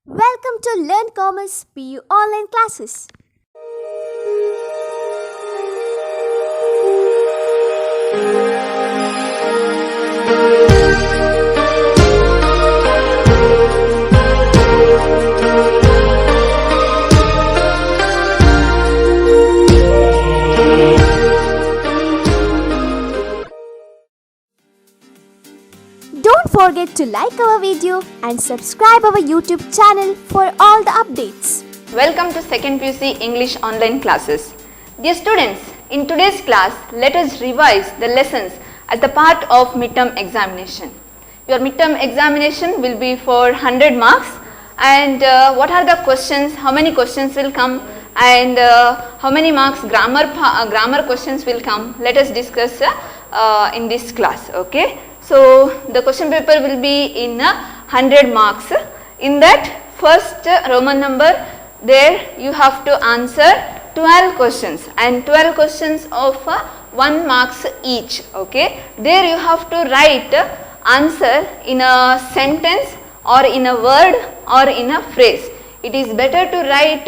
Welcome to Learn Commerce PU online classes. Don't forget to like our video and subscribe our YouTube channel for all the updates. Welcome to 2nd PUC English online classes. Dear students, in today's class, let us revise the lessons as the part of midterm examination. Your midterm examination will be for 100 marks and what are the questions, how many questions will come and how many marks grammar questions will come. Let us discuss in this class. Okay. So, the question paper will be in 100 marks. In that first Roman number, there you have to answer 12 questions and 12 questions of 1 marks each. Okay. There you have to write answer in a sentence or in a word or in a phrase. It is better to write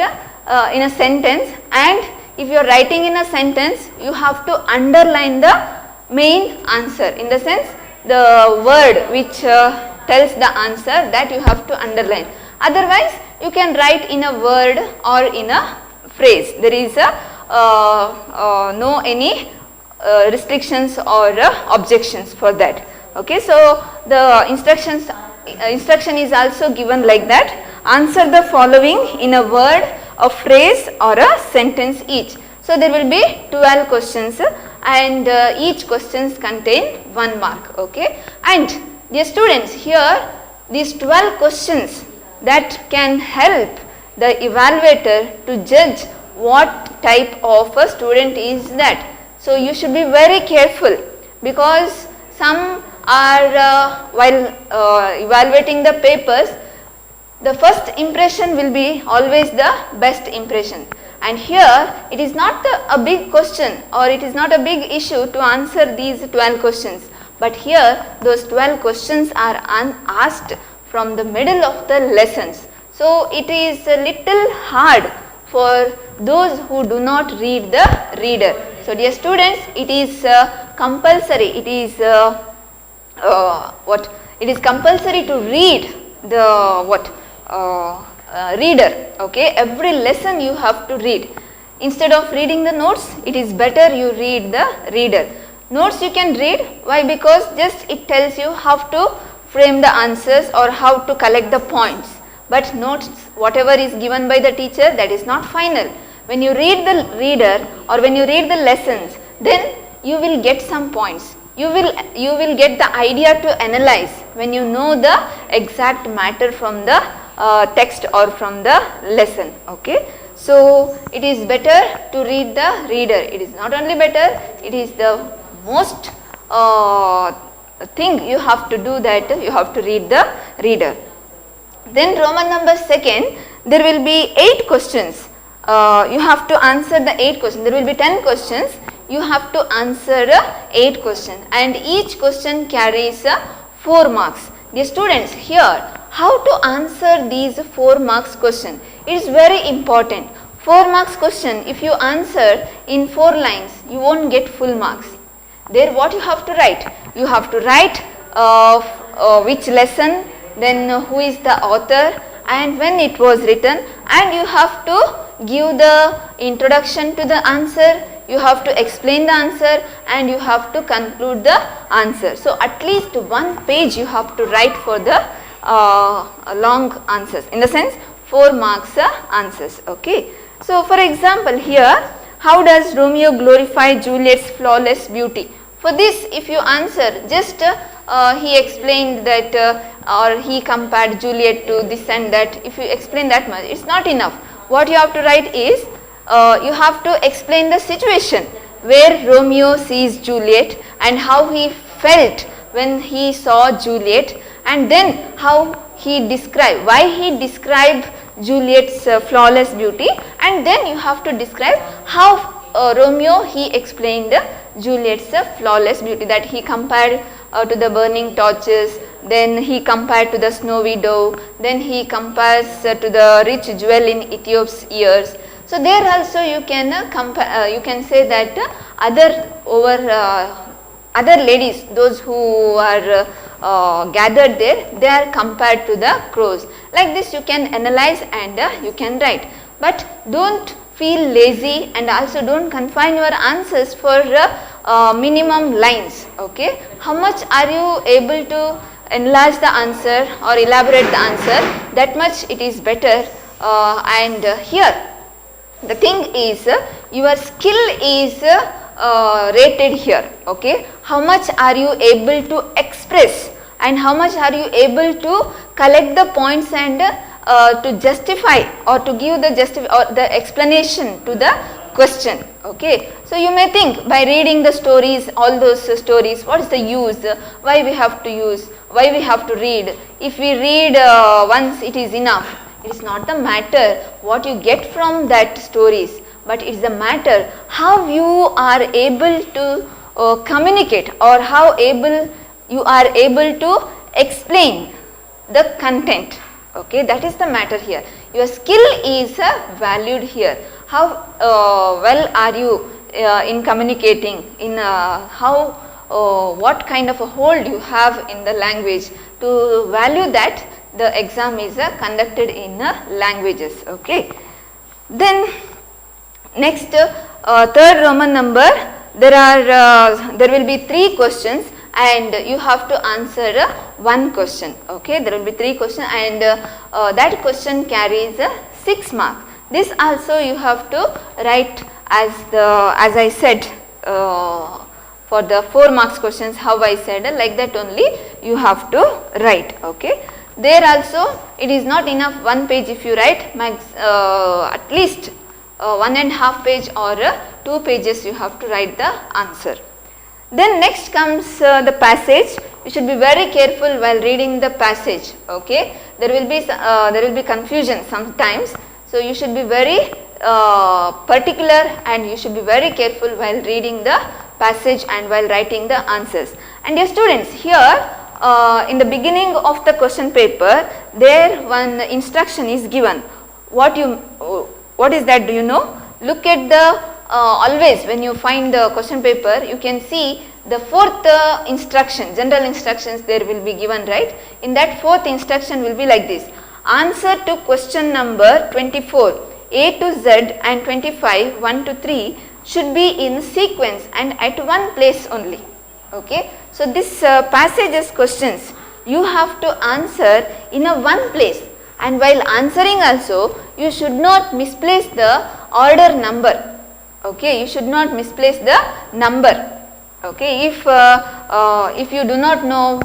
in a sentence, and if you are writing in a sentence, you have to underline the main answer, in the sense the word which tells the answer, that you have to underline. Otherwise, you can write in a word or in a phrase. There is no any restrictions or objections for that. Okay, so the instruction is also given like that. Answer the following in a word, a phrase or a sentence each. So there will be 12 questions and each questions contain 1 mark. Okay, and dear students, here these 12 questions that can help the evaluator to judge what type of a student is that. So you should be very careful, because some are while evaluating the papers, the first impression will be always the best impression. And here it is not a big question, or it is not a big issue to answer these 12 questions. But here those 12 questions are asked from the middle of the lessons. So it is a little hard for those who do not read the reader. So dear students, it is compulsory. It is It is compulsory to read the reader. Okay, every lesson you have to read. Instead of reading the notes, it is better you read the reader. Notes you can read. Why? Because just it tells you how to frame the answers or how to collect the points. But notes, whatever is given by the teacher, that is not final. When you read the reader or when you read the lessons, then you will get some points. You will get the idea to analyze when you know the exact matter from the text or from the lesson. Okay, so it is better to read the reader. It is not only better, it is the most thing you have to do, that you have to read the reader. Then Roman number 2nd, there will be 8 questions. You have to answer the 8 questions. There will be 10 questions. You have to answer 8 questions, and each question carries 4 marks. Dear students, here how to answer these 4 marks question? It is very important. 4 marks question, if you answer in 4 lines, you won't get full marks. There what you have to write? You have to write which lesson, then who is the author and when it was written, and you have to give the introduction to the answer. You have to explain the answer and you have to conclude the answer. So at least 1 page you have to write for the long answers, in the sense 4 marks answers. Okay. So for example, here, how does Romeo glorify Juliet's flawless beauty? For this, if you answer, just he explained that or he compared Juliet to this and that, if you explain that much, it's not enough. What you have to write is, you have to explain the situation where Romeo sees Juliet and how he felt when he saw Juliet, and then how he described, why he described Juliet's flawless beauty, and then you have to describe how Romeo he explained Juliet's flawless beauty, that he compared to the burning torches, then he compared to the snowy dove, then he compares to the rich jewel in Ethiop's ears. So there also you can compare, you can say that other ladies, those who are gathered there, they are compared to the crows. Like this you can analyze and you can write. But don't feel lazy and also don't confine your answers for minimum lines. Okay, how much are you able to enlarge the answer or elaborate the answer, that much it is better. And here the thing is your skill is rated here. Okay, how much are you able to express and how much are you able to collect the points and to justify or to give the explanation to the question. Okay, so you may think by reading the stories, all those stories, what is the use, why we have to use, why we have to read, if we read once it is enough. It is not the matter what you get from that stories, but it is the matter how you are able to communicate or how you are able to explain the content. Okay, that is the matter here. Your skill is valued here. How well are you in communicating, in what kind of a hold you have in the language. To value that, the exam is conducted in languages. Okay. Then next, third Roman number, there will be 3 questions and you have to answer one question. Okay, there will be 3 questions and that question carries 6 marks. This also you have to write as I said for the 4 marks questions, how I said, like that only you have to write. Okay, there also it is not enough 1 page if you write, at least 1.5 page or 2 pages you have to write the answer. Then next comes the passage. You should be very careful while reading the passage. Okay, there will be confusion sometimes, so you should be very particular and you should be very careful while reading the passage and while writing the answers. And dear students, here in the beginning of the question paper, there one instruction is given. What is that, do you know? Look at the always when you find the question paper, you can see the 4th instruction, general instructions there will be given, right? In that 4th instruction will be like this: answer to question number 24, A to Z and 25, 1 to 3 should be in sequence and at one place only. Okay, so this passages questions you have to answer in a one place, and while answering also you should not misplace the order number. Okay, you should not misplace the number. Okay, if you do not know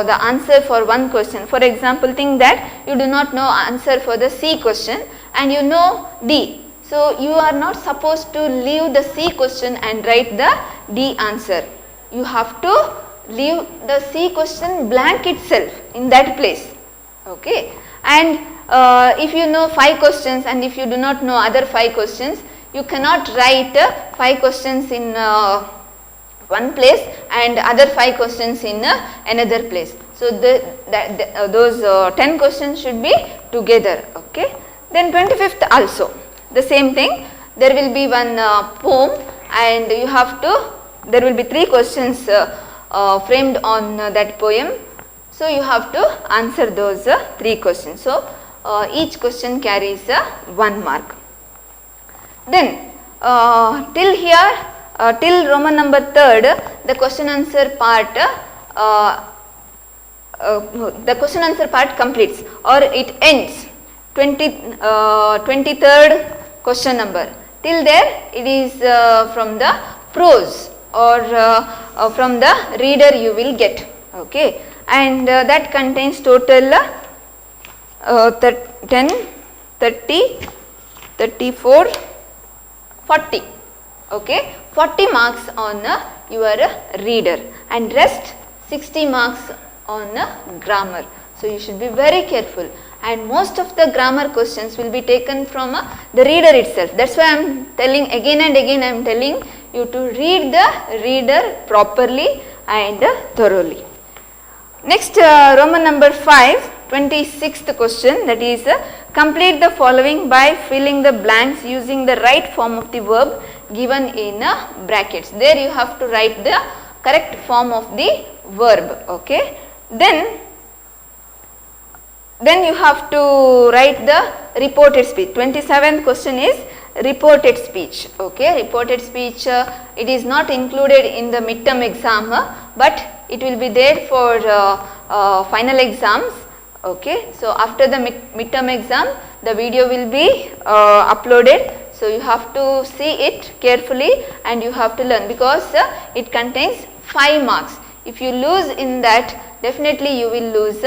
the answer for one question, for example, think that you do not know answer for the C question and you know D. So you are not supposed to leave the C question and write the D answer. You have to leave the C question blank itself in that place. Okay, and if you know 5 questions and if you do not know other 5 questions, you cannot write 5 questions in one place and other 5 questions in another place. So those 10 questions should be together. Okay. Then 25th also the same thing. There will be one poem and you have to, there will be 3 questions framed on that poem. So you have to answer those 3 questions. So each question carries 1 mark. Then till here, till Roman number 3rd, the question answer part completes or it ends. 23rd question number. Till there it is from the prose or from the reader you will get. Okay, and that contains total 10, 30, 34, 40. Okay, 40 marks on your reader and rest 60 marks on grammar. So you should be very careful, and most of the grammar questions will be taken from the reader itself. That's why I am telling again and again, I am telling you to read the reader properly and thoroughly. Next, Roman number 5, 26th question, that is complete the following by filling the blanks using the right form of the verb given in brackets. There you have to write the correct form of the verb. Okay. Then you have to write the reported speech. 27th question is reported speech. Okay, reported speech, it is not included in the midterm exam, but it will be there for final exams. Okay, so after the midterm exam, the video will be uploaded. So you have to see it carefully and you have to learn, because it contains 5 marks. If you lose in that, definitely you will lose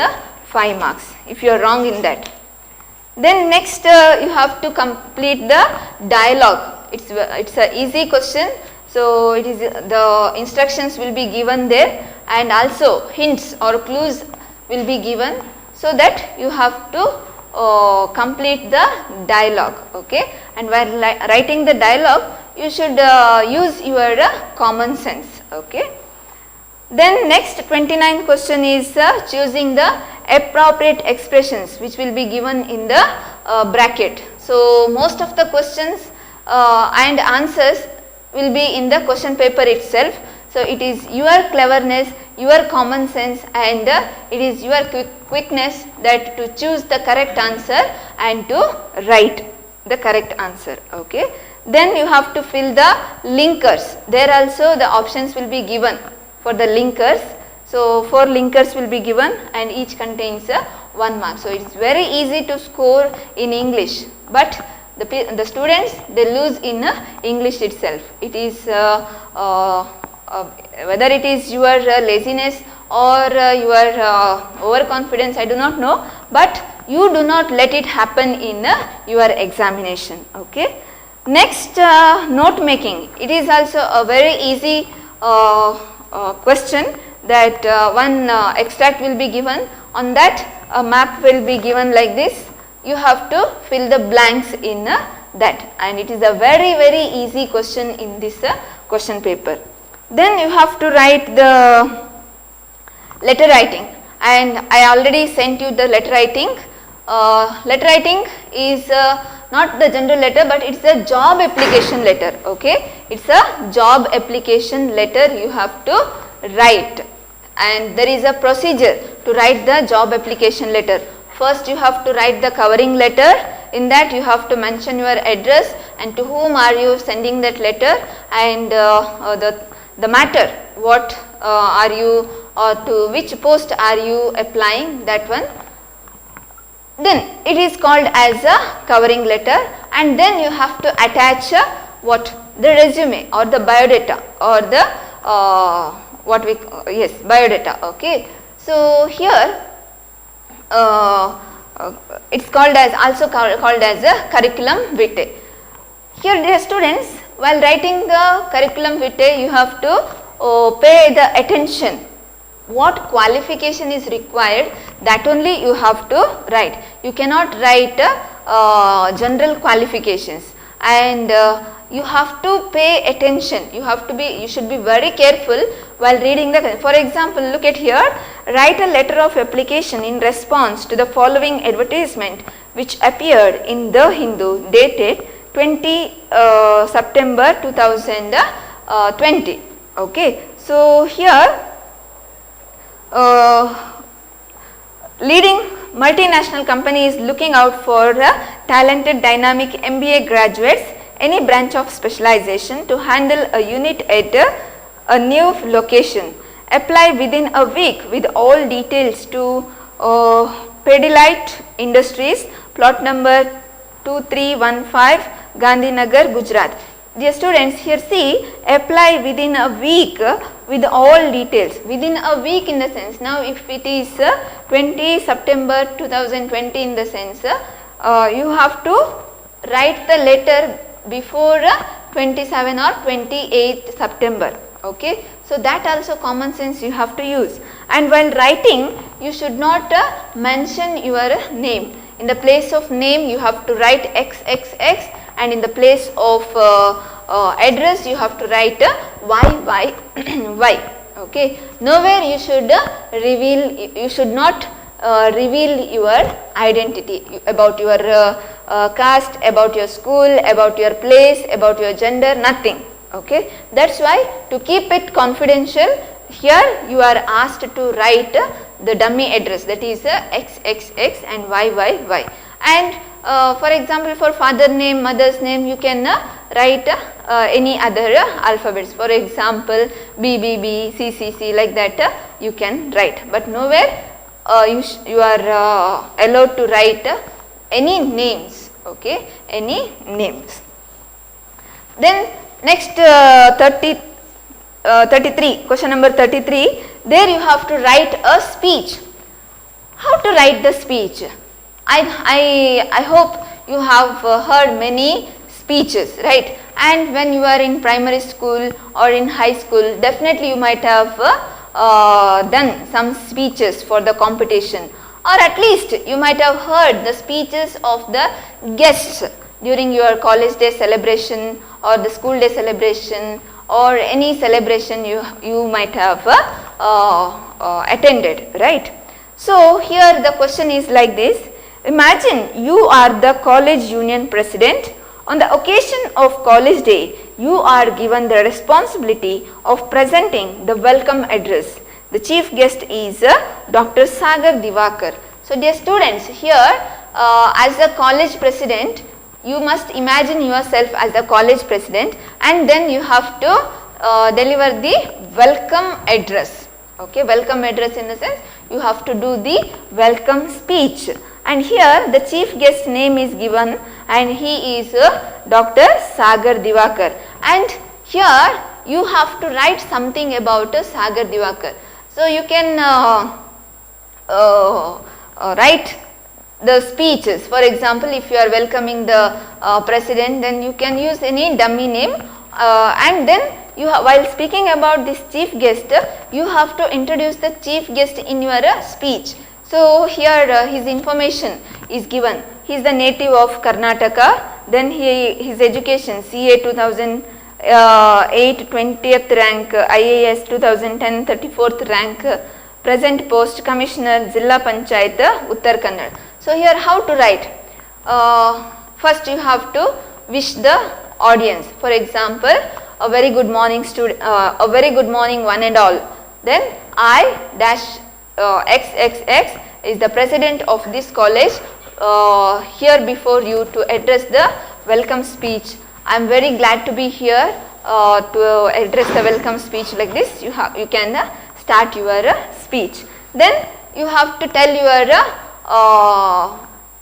5 marks if you are wrong in that. Then next you have to complete the dialogue. It's a easy question. So it is the instructions will be given there, and also hints or clues will be given, so that you have to complete the dialogue. Okay, and while writing the dialogue, you should use your common sense. Okay. Then next 29th question is choosing the appropriate expressions which will be given in the bracket. So most of the questions and answers will be in the question paper itself. So it is your cleverness, your common sense, and it is your quickness that to choose the correct answer and to write the correct answer. Okay. Then you have to fill the linkers. There also the options will be given for the linkers. So 4 linkers will be given and each contains 1 mark. So it is very easy to score in English, but the students, they lose in English itself. It is whether it is your laziness or your overconfidence, I do not know, but you do not let it happen in your examination. Okay. Next, note making. It is also a very easy question, that one extract will be given. On that, a map will be given like this. You have to fill the blanks in that, and it is a very easy question in this question paper. Then you have to write the letter writing, and I already sent you the letter writing. Letter writing is not the general letter, but it's a job application letter. Okay, it's a job application letter you have to write, and there is a procedure to write the job application letter. First you have to write the covering letter. In that you have to mention your address and to whom are you sending that letter, and the matter, what are you, or to which post are you applying, that one. Then it is called as a covering letter, and then you have to attach what, the resume or the biodata or the biodata. Okay. So here it's called as, also called as a curriculum vitae. Here, dear students, while writing the curriculum vitae, you have to pay the attention. What qualification is required, that only you have to write. You cannot write general qualifications, and you have to pay attention. You should be very careful while reading the. For example, look at here. Write a letter of application in response to the following advertisement which appeared in The Hindu, dated 20 September 2020. Okay. So here, leading multinational company is looking out for talented dynamic MBA graduates, any branch of specialization, to handle a unit at a new location. Apply within a week with all details to Pidilite Industries, plot number 2315, Gandhinagar, Gujarat. Dear students, here see, apply within a week with all details. Within a week in the sense, now if it is 20 September 2020 in the sense, you have to write the letter before 27 or 28 September. Okay. So that also common sense you have to use. And while writing, you should not mention your name. In the place of name, you have to write XXX, and in the place of address, you have to write YYY. Okay, nowhere you should you should not reveal your identity about your caste, about your school, about your place, about your gender, nothing. Okay, that's why to keep it confidential, here you are asked to write the dummy address, that is XXX and YYY. And for example, for father name, mother's name, you can write any other alphabets. For example, BBB, CCC, like that you can write. But nowhere you are allowed to write any names. Okay, any names. Then next 33, question number 33, there you have to write a speech. How to write the speech? I hope you have heard many speeches, right? And when you are in primary school or in high school, definitely you might have done some speeches for the competition, or at least you might have heard the speeches of the guests during your college day celebration or the school day celebration or any celebration you might have attended, right? So here the question is like this. Imagine you are the college union president. On the occasion of college day, you are given the responsibility of presenting the welcome address. The chief guest is Dr. Sagar Divakar. So dear students, here as a college president, you must imagine yourself as the college president, and then you have to deliver the welcome address. Okay, welcome address in the sense you have to do the welcome speech. And here the chief guest name is given, and he is Dr. Sagar Divakar. And here you have to write something about Sagar Divakar. So you can write the speeches. For example, if you are welcoming the president, then you can use any dummy name, and then while speaking about this chief guest, you have to introduce the chief guest in your speech. So here his information is given. He is the native of Karnataka, then his education CA 2008 20th rank, IAS 2010 34th rank, present post Commissioner Zilla Panchayat Uttar Kannada. So here how to write? First you have to wish the audience. For example, a very good morning student, a very good morning one and all. Then I dash XXX is the president of this college here before you to address the welcome speech. I am very glad to be here to address the welcome speech. Like this you can start your speech. Then you have to tell your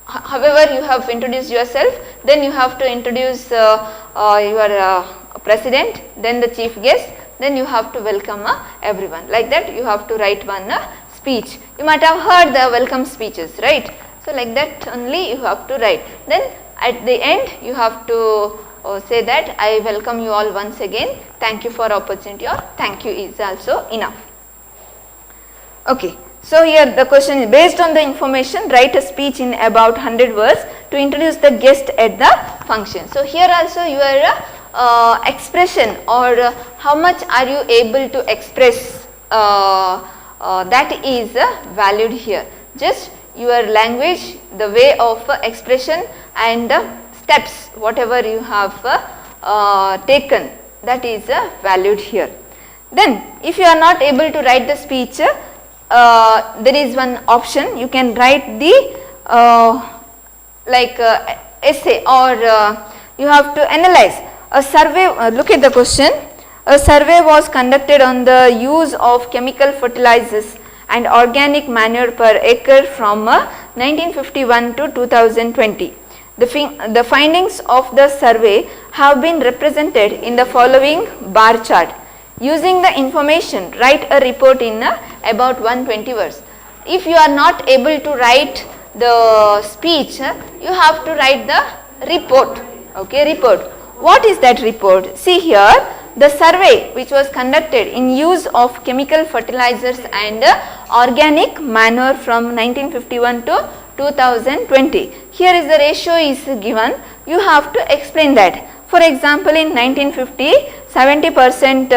however you have introduced yourself, then you have to introduce your president, then the chief guest, then you have to welcome everyone. Like that you have to write one speech. You might have heard the welcome speeches, right? So like that only you have to write. Then at the end you have to say that I welcome you all once again, thank you for opportunity, or thank you is also enough. Okay. So here the question is, based on the information, write a speech in about 100 words to introduce the guest at the function. So here also your expression, or how much are you able to express, that is valued here. Just your language, the way of expression and steps, whatever you have taken, that is valued here. Then if you are not able to write the speech, there is one option, you can write the essay, or you have to analyze a survey. Look at the question. A survey was conducted on the use of chemical fertilizers and organic manure per acre from 1951 to 2020. The findings of the survey have been represented in the following bar chart. Using the information, write a report in about 120 words. If you are not able to write the speech, you have to write the report. Okay, report. What is that report? See here, the survey which was conducted in use of chemical fertilizers and organic manure from 1951 to 2020. Here is the ratio is given. You have to explain that. For example, in 1950, 70%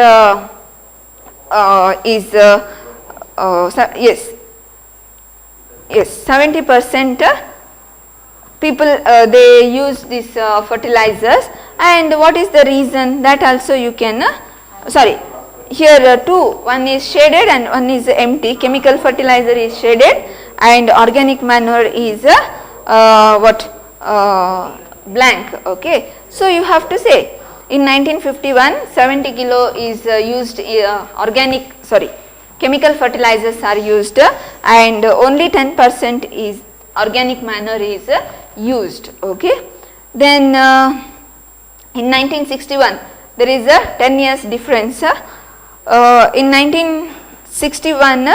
is yes 70% people they use these fertilizers. And what is the reason, that also you can sorry, here two, one is shaded and one is empty. Chemical fertilizer is shaded and organic manure is blank. Okay, so you have to say in 1951 70 kilo is used chemical fertilizers are used and only 10% is organic manure is used. Okay, then in 1961 there is a 10 years difference. In 1961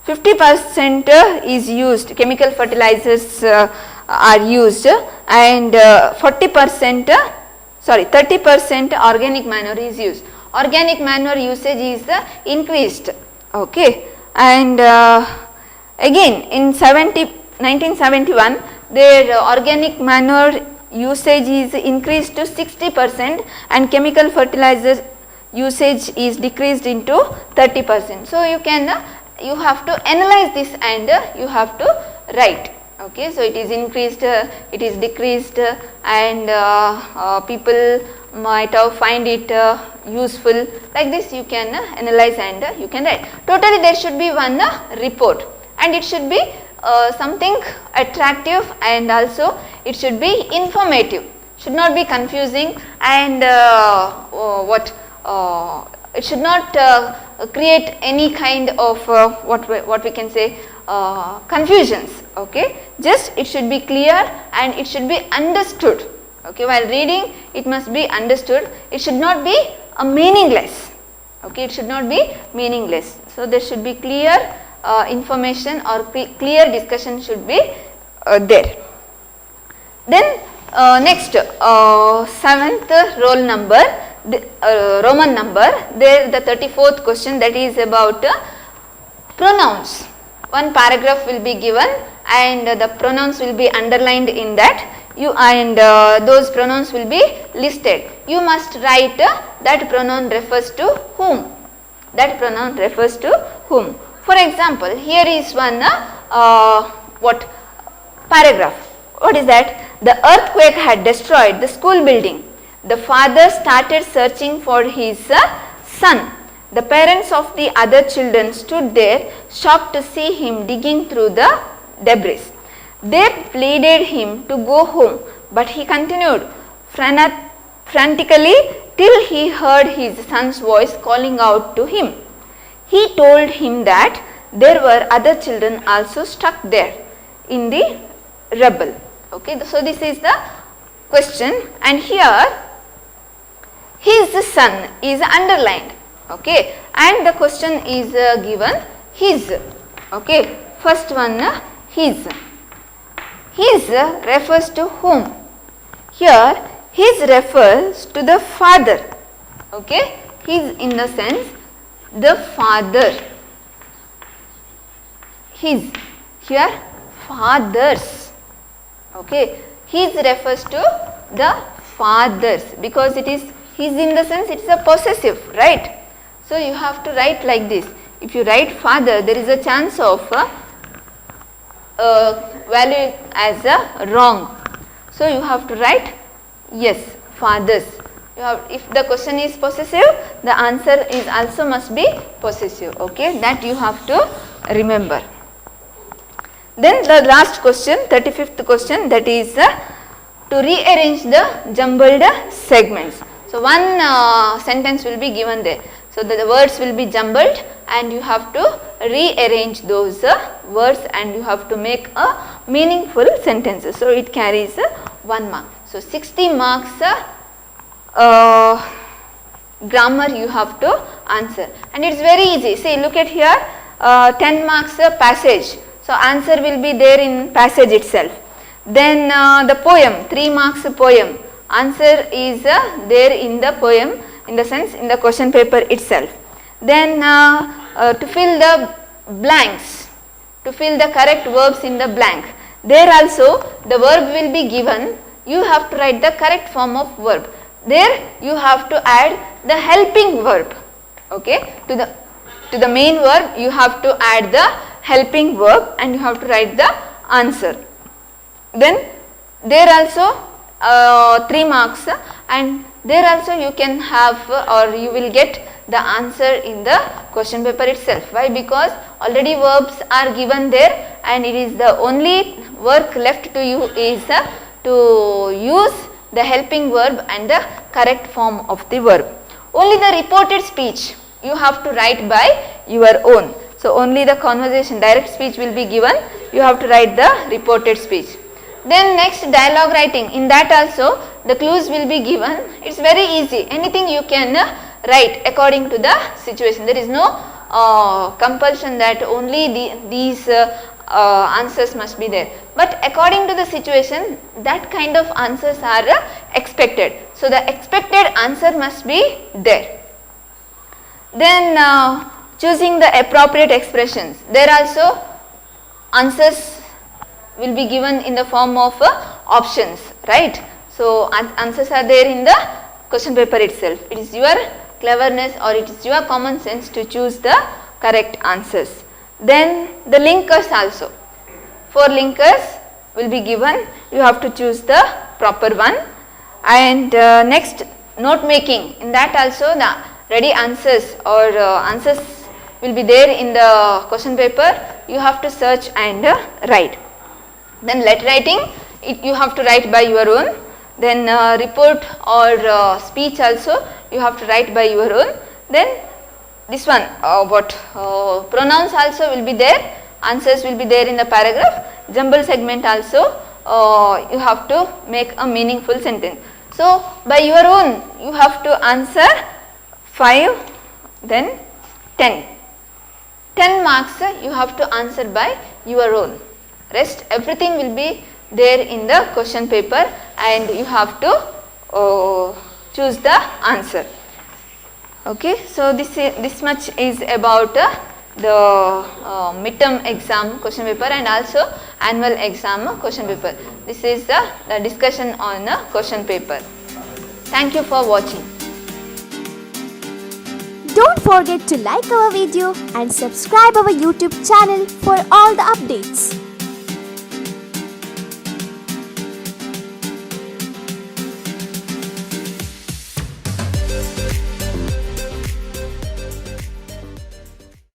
50% is used, chemical fertilizers are used, and 30% organic manure is used. Organic manure usage is increased. Okay, and again in 1971 their organic manure usage is increased to 60% and chemical fertilizers usage is decreased into 30%. So you can you have to analyze this and you have to write. Okay, so it is increased, it is decreased, and people might have find it useful. Like this you can analyze and you can write. Totally there should be one report, and it should be something attractive and also it should be informative, should not be confusing, and it should not create any kind of what we can say confusions. Okay, just it should be clear and it should be understood. Okay, while reading it must be understood, it should not be meaningless. Okay, it should not be meaningless. So there should be clear information or clear discussion should be there. Then next 7th roll number, Roman number, there the 34th question, that is about pronouns. One paragraph will be given and the pronouns will be underlined in that, those pronouns will be listed. You must write that pronoun refers to whom, that pronoun refers to whom. For example, here is one paragraph. What is that? The earthquake had destroyed the school building. The father started searching for his son. The parents of the other children stood there, shocked to see him digging through the debris. They pleaded him to go home, but he continued frantically till he heard his son's voice calling out to him. He told him that there were other children also stuck there in the rubble. Okay, so this is the question, and here his son is underlined. Okay, and the question is given his. Okay, first one his. His refers to whom? Here his refers to the father. Okay, his in the sense the father. His, here fathers. Okay, his refers to the fathers because it is his in the sense it is a possessive, right? So you have to write like this. If you write father, there is a chance of value as a wrong. So you have to write yes, fathers. You have, if the question is possessive, the answer is also must be possessive. Okay, that you have to remember. Then the last question, 35th question, that is to rearrange the jumbled segments. So one sentence will be given there. So the words will be jumbled and you have to rearrange those words and you have to make a meaningful sentences. So it carries 1 mark. So 60 marks grammar you have to answer, and it's very easy. See, look at here, 10 marks passage. So answer will be there in passage itself. Then the poem, 3 marks poem. Answer is there in the poem, in the sense in the question paper itself. Then to fill the blanks, to fill the correct verbs in the blank, there also the verb will be given. You have to write the correct form of verb. There you have to add the helping verb. Okay, to the to the main verb you have to add the helping verb and you have to write the answer. Then there also 3 marks and there also you can have or you will get the answer in the question paper itself. Why? Because already verbs are given there and it is the only work left to you is to use the helping verb and the correct form of the verb. Only the reported speech you have to write by your own. So only the conversation, direct speech will be given, you have to write the reported speech. Then next dialogue writing, in that also the clues will be given. It's very easy, anything you can write according to the situation. There is no compulsion that only these answers must be there, but according to the situation that kind of answers are expected. So the expected answer must be there. Then choosing the appropriate expressions, there also answers will be given in the form of options, right? So answers are there in the question paper itself. It is your cleverness or it is your common sense to choose the correct answers. Then the linkers also, 4 linkers will be given, you have to choose the proper one. And next note making, in that also the ready answers or answers will be there in the question paper, you have to search and write. Then letter writing, you have to write by your own. Then report or speech also you have to write by your own. Then this one pronouns also will be there, answers will be there in the paragraph. Jumble segment also you have to make a meaningful sentence. So by your own you have to answer 5, then 10. 10 marks you have to answer by your own. Rest everything will be there in the question paper and you have to choose the answer. Okay, so this much is about the midterm exam question paper and also annual exam question paper. This is the discussion on question paper. Thank you for watching. Don't forget to like our video and subscribe our YouTube channel for all the updates.